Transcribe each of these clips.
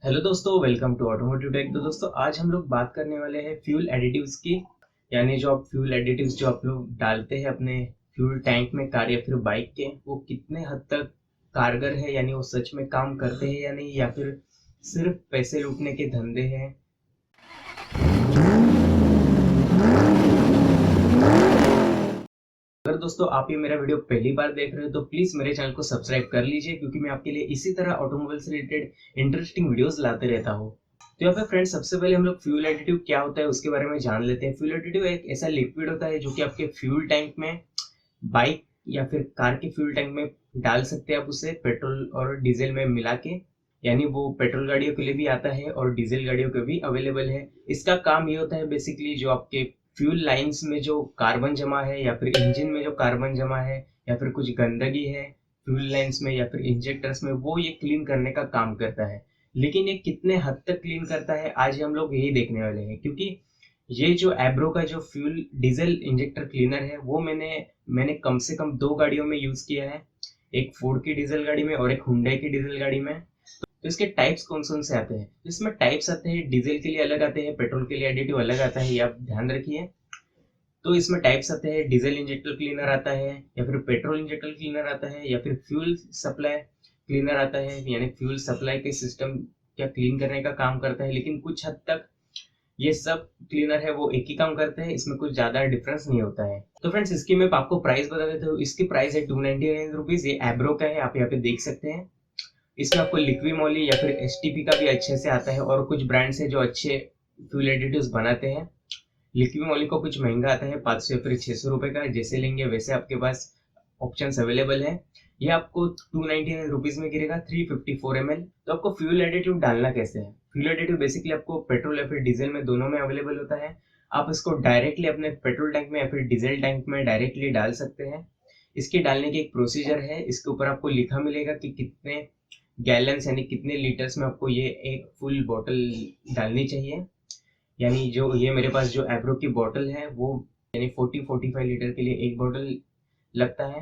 Hello दोस्तों, welcome to automotive take. तो दोस्तों आज हम लोग बात करने वाले हैं फ्यूल एडिटिव्स की। यानी जो आप फ्यूल एडिटिव्स जो आप लोग डालते हैं अपने फ्यूल टैंक में कार या फिर बाइक के, वो कितने हद तक कारगर है, यानी वो सच में काम करते हैं या नहीं, या फिर सिर्फ पैसे लूटने के धंधे हैं। अगर दोस्तों आप ये मेरा वीडियो पहली बार देख रहे हो तो प्लीज मेरे चैनल को सब्सक्राइब कर लीजिए, क्योंकि मैं आपके लिए इसी तरह ऑटोमोबाइल से रिलेटेड इंटरेस्टिंग वीडियोस लाते रहता हूँ। तो यहाँ पे फ्रेंड्स, सबसे पहले हम लोग फ्यूल एडिटिव क्या होता है उसके बारे में जान लेते हैं। फ्यूल एडिटिव एक ऐसा लिक्विड होता है जो कि आपके फ्यूल टैंक में, बाइक या फिर कार के फ्यूल टैंक में डाल सकते हैं आप उसे पेट्रोल और डीजल में मिला के। यानी वो पेट्रोल गाड़ियों के लिए भी आता है और डीजल गाड़ियों के भी अवेलेबल है। इसका काम ये होता है बेसिकली, जो आपके फ्यूल लाइंस में जो कार्बन जमा है या फिर इंजन में जो कार्बन जमा है या फिर कुछ गंदगी है फ्यूल लाइंस में या फिर इंजेक्टर्स में, वो ये क्लीन करने का काम करता है। लेकिन ये कितने हद तक क्लीन करता है आज हम लोग यही देखने वाले हैं, क्योंकि ये जो एब्रो का जो फ्यूल डीजल इंजेक्टर क्लीनर है वो मैंने कम से कम 2 गाड़ियों में यूज किया है। एक फोर्ड की डीजल गाड़ी में और एक हुंडई की डीजल गाड़ी में। तो इसके टाइप्स कौन कौन से आते हैं? इसमें टाइप्स आते हैं, डीजल के लिए अलग आते हैं, पेट्रोल के लिए एडिटिव अलग आता है, ये आप ध्यान रखिए। तो इसमें टाइप्स आते हैं, डीजल इंजेक्टर क्लीनर आता है, या फिर पेट्रोल इंजेक्टर क्लीनर आता है, या फिर फ्यूल सप्लाई क्लीनर आता है। यानी फ्यूल सप्लाई के सिस्टम क्या क्लीन करने का काम करता है। लेकिन कुछ हद तक ये सब क्लीनर है वो एक ही काम करते हैं, इसमें कुछ ज्यादा डिफरेंस नहीं होता है। तो फ्रेंड्स, इसकी मैं आपको प्राइस बता देता हूँ। इसकी प्राइस है 299 रुपीज। ये एब्रो का है, आप यहाँ पे देख सकते हैं। इसमें आपको लिक्वी मोली या फिर एसटीपी का भी अच्छे से आता है, और कुछ ब्रांड्स है जो अच्छे फ्यूल एडिटिव्स बनाते हैं। लिक्वी मोली को कुछ महंगा आता है, 500 या फिर 600 रुपए का। जैसे लेंगे वैसे आपके पास ऑप्शंस अवेलेबल है। ये आपको 299 रुपीज में गिरेगा, 354 ml। तो आपको फ्यूल एडिटिव डालना कैसे है? फ्यूल एडिटिव बेसिकली आपको पेट्रोल या फिर डीजल में दोनों में अवेलेबल होता है। आप इसको डायरेक्टली अपने पेट्रोल टैंक में या फिर डीजल टैंक में डायरेक्टली डाल सकते हैं। इसके डालने की एक प्रोसीजर है, इसके ऊपर आपको लिखा मिलेगा कि कितने गैलन्स यानी कितने लीटर्स में आपको ये एक फुल बॉटल डालनी चाहिए। यानी जो ये मेरे पास जो एब्रो की बॉटल है वो, यानी 40-45 लीटर के लिए एक बॉटल लगता है।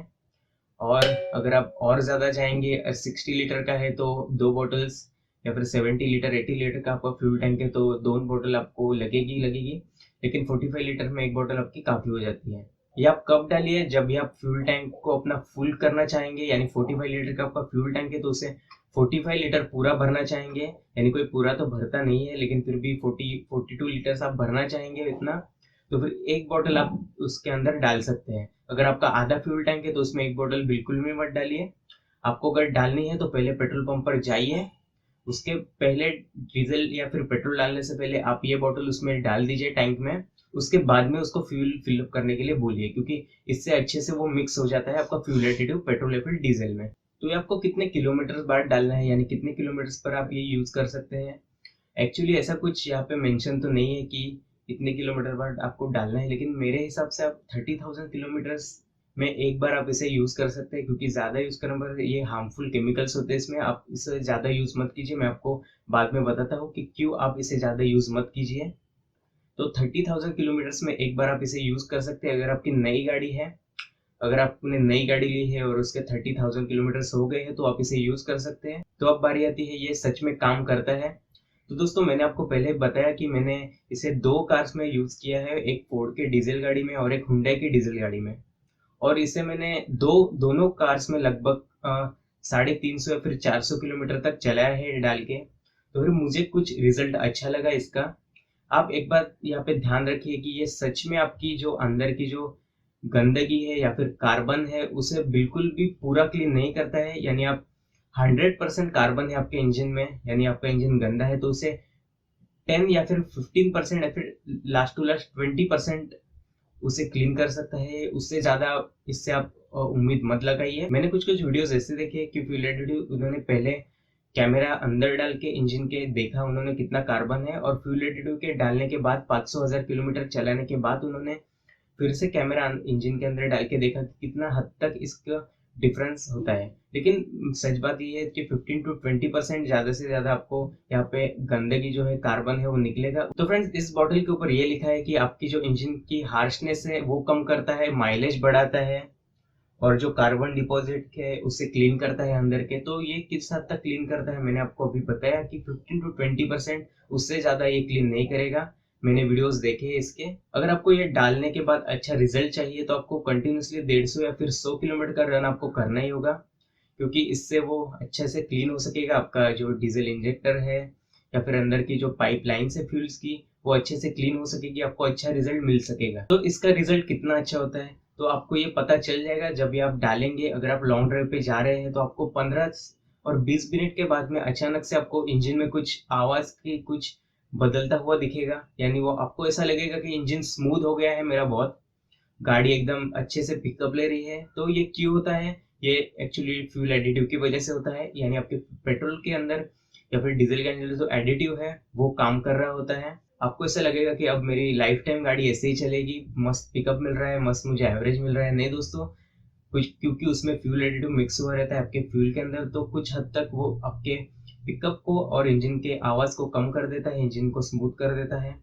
और अगर आप और ज़्यादा चाहेंगे, 60 लीटर का है तो 2 बॉटल्स, या फिर 70 लीटर 80 लीटर का आपका फ्यूल टैंक है तो 2 बॉटल आपको लगेगी। लेकिन 45 लीटर में एक बॉटल आपकी काफ़ी हो जाती है। ये आप कब डालिए? जब भी आप फ्यूल टैंक को अपना फुल करना चाहेंगे, यानी 45 लीटर का आपका फ्यूल टैंक है तो उसे 45 लीटर पूरा भरना चाहेंगे। यानी कोई पूरा तो भरता नहीं है, लेकिन फिर भी 42 लीटर आप भरना चाहेंगे इतना, तो फिर एक बॉटल आप उसके अंदर डाल सकते हैं। अगर आपका आधा फ्यूल टैंक है तो उसमें एक बॉटल बिल्कुल भी मत डालिए। आपको अगर डालनी है तो पहले पेट्रोल पंप पर जाइए, उसके पहले डीजल या फिर पेट्रोल डालने से पहले आप ये बॉटल उसमें डाल दीजिए टैंक में। उसके बाद में उसको फ्यूल फिलअप करने के लिए बोलिए, क्योंकि इससे अच्छे से वो मिक्स हो जाता है आपका फ्यूल एडिटिव पेट्रोल या फिर डीजल में। तो ये आपको कितने किलोमीटर बाद डालना है, यानी कितने किलोमीटर पर आप ये यूज कर सकते हैं। एक्चुअली ऐसा कुछ यहाँ पे मेंशन तो नहीं है कि इतने किलोमीटर बाद आपको डालना है, लेकिन मेरे हिसाब से आप 30,000 किलोमीटर्स में एक बार आप इसे यूज कर सकते हैं, क्योंकि ज्यादा यूज करने पर ये हार्मफुल केमिकल्स होते हैं इसमें। आप इसे ज्यादा यूज मत कीजिए, मैं आपको बाद में बताता हूँ कि क्यों आप इसे ज्यादा यूज मत कीजिए। तो 30,000 किलोमीटर्स में एक बार आप इसे यूज कर सकते हैं। अगर आपकी नई गाड़ी है, अगर आपने नई गाड़ी ली है और उसके 30,000 किलोमीटर्स हो गए हैं तो आप इसे यूज कर सकते हैं। तो अब बारी आती है ये सच में काम करता है। तो दोस्तों, मैंने आपको पहले बताया कि मैंने इसे 2 कार्स में यूज किया है, एक फोर्ड के डीजल गाड़ी में और एक हुंडई की डीजल गाड़ी में। और इसे मैंने दोनों कार्स में लगभग 350 या फिर 400 किलोमीटर तक चलाया है डाल के। तो फिर मुझे कुछ रिजल्ट अच्छा लगा इसका। आप एक बात यहाँ पे ध्यान रखिए कि ये सच में आपकी जो अंदर की जो गंदगी है या फिर कार्बन है उसे बिल्कुल भी पूरा क्लीन नहीं करता है। यानी आप 100% कार्बन है आपके इंजन में, यानी आपका इंजन गंदा है तो उसे 10 या फिर 15% या फिर लास्ट टू लास्ट 20% उसे क्लीन कर सकता है। उससे ज्यादा इससे आप उम्मीद मत लगाइए। मैंने कुछ कुछ वीडियोस ऐसे देखे कि फ्यूल एडिटिव उन्होंने पहले कैमरा अंदर डाल के इंजन के देखा उन्होंने कितना कार्बन है, और फ्यूल एडिटिव के डालने के बाद 500,000 किलोमीटर चलाने के बाद उन्होंने फिर से कैमरा इंजन के अंदर डाल के देखा कि कितना हद तक इसका डिफरेंस होता है। लेकिन सच बात ये है कि 15 to 20% ज्यादा से ज्यादा आपको यहाँ पे गंदगी जो है कार्बन है वो निकलेगा। तो फ्रेंड्स, इस बॉटल के ऊपर ये लिखा है कि आपकी जो इंजन की हार्शनेस है वो कम करता है, माइलेज बढ़ाता है, और जो कार्बन डिपॉजिट है उसे क्लीन करता है अंदर के। तो ये किस हद तक क्लीन करता है मैंने आपको अभी बताया कि 15 to 20%, उससे ज़्यादा ये क्लीन नहीं करेगा। मैंने वीडियोस देखे हैं इसके। अगर आपको ये डालने के बाद अच्छा रिजल्ट चाहिए तो आपको कंटिन्यूसली 150 या फिर 100 किलोमीटर का रन आपको करना ही होगा, क्योंकि इससे वो अच्छे से क्लीन हो सकेगा। आपका जो डीजल इंजेक्टर है या फिर अंदर की जो पाइपलाइन है फ्यूल्स की, वो अच्छे से क्लीन हो सकेगी, आपको अच्छा रिजल्ट मिल सकेगा। तो इसका रिजल्ट कितना अच्छा होता है तो आपको ये पता चल जाएगा जब ये आप डालेंगे। अगर आप लॉन्ग ड्राइव पे जा रहे हैं तो आपको 15 और 20 मिनट के बाद में अचानक से आपको इंजन में कुछ आवाज की कुछ बदलता हुआ दिखेगा। यानी वो आपको ऐसा लगेगा कि इंजन स्मूथ हो गया है मेरा बहुत, गाड़ी एकदम अच्छे से पिकअप ले रही है। तो ये क्यों होता है? ये एक्चुअली फ्यूल एडिटिव की वजह से होता है। यानी आपके पेट्रोल के अंदर या फिर डीजल के अंदर जो एडिटिव है वो काम कर रहा होता है। आपको ऐसा लगेगा कि अब मेरी लाइफ टाइम गाड़ी ऐसे ही चलेगी, मस्त पिकअप मिल रहा है, मस्त मुझे एवरेज मिल रहा है। नहीं दोस्तों, कुछ क्योंकि उसमें फ्यूल एडिटिव मिक्स हुआ रहता है आपके फ्यूल के अंदर, तो कुछ हद तक वो आपके पिकअप को और इंजन के आवाज को कम कर देता है, इंजन को स्मूथ कर देता है।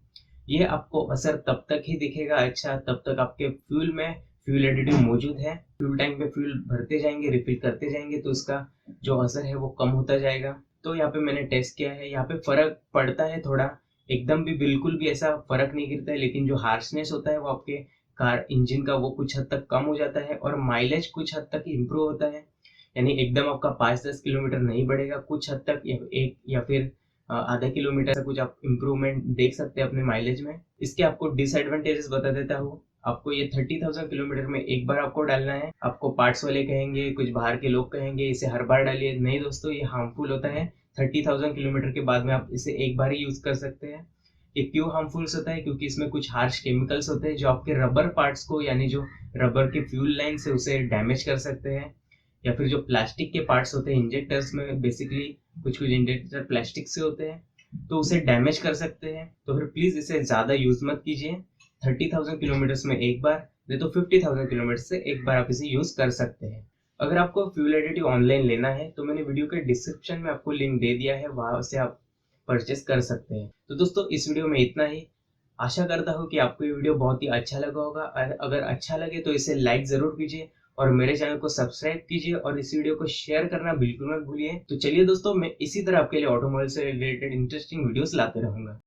ये आपको असर तब तक ही दिखेगा अच्छा तब तक आपके फ्यूल में फ्यूल एडिटिव मौजूद है। फ्यूल टैंक पे फ्यूल भरते जाएंगे, रिफिल करते जाएंगे, तो इसका जो असर है वो कम होता जाएगा। तो यहाँ पे मैंने टेस्ट किया है, यहाँ पे फर्क पड़ता है थोड़ा, एकदम भी बिल्कुल भी ऐसा फर्क नहीं गिरता है, लेकिन जो हार्शनेस होता है वो आपके कार इंजन का वो कुछ हद तक कम हो जाता है और माइलेज कुछ हद तक इम्प्रूव होता है। यानी एकदम आपका 5-10 किलोमीटर नहीं बढ़ेगा, कुछ हद तक एक या फिर आधा किलोमीटर का कुछ आप इम्प्रूवमेंट देख सकते हैं अपने माइलेज में। इसके आपको डिसएडवांटेजेस बता देता हूँ। आपको ये 30,000 किलोमीटर में एक बार आपको डालना है। आपको पार्ट्स वाले कहेंगे, कुछ बाहर के लोग कहेंगे इसे हर बार डालिए। नहीं दोस्तों, ये हार्मफुल होता है। 30,000 किलोमीटर के बाद में आप इसे एक बार ही यूज कर सकते हैं। ये क्यों हार्मफुल होता है? क्योंकि इसमें कुछ हार्श केमिकल्स होते हैं जो आपके रबर पार्ट्स को, यानी जो रबर के फ्यूल लाइन से उसे डैमेज कर सकते हैं। या फिर जो प्लास्टिक के पार्ट्स होते हैं इंजेक्टर्स में, बेसिकली कुछ कुछ इंजेक्टर प्लास्टिक से होते हैं, तो उसे डैमेज कर सकते हैं। तो फिर प्लीज इसे ज्यादा यूज मत कीजिए। 30,000 किलोमीटर में एक बार, नहीं तो 50,000 किलोमीटर से एक बार आप इसे यूज कर सकते हैं। अगर आपको फ्यूल एडिटिव ऑनलाइन लेना है तो मैंने वीडियो के डिस्क्रिप्शन में आपको लिंक दे दिया है, वहां से आप परचेस कर सकते हैं। तो दोस्तों, इस वीडियो में इतना ही। आशा करता हूँ कि आपको ये वीडियो बहुत ही अच्छा लगा होगा। अगर अच्छा लगे तो इसे लाइक जरूर कीजिए और मेरे चैनल को सब्सक्राइब कीजिए और इस वीडियो को शेयर करना बिल्कुल मत भूलिए। तो चलिए दोस्तों, मैं इसी तरह आपके लिए ऑटोमोबाइल से रिलेटेड इंटरेस्टिंग वीडियोस लाते रहूंगा।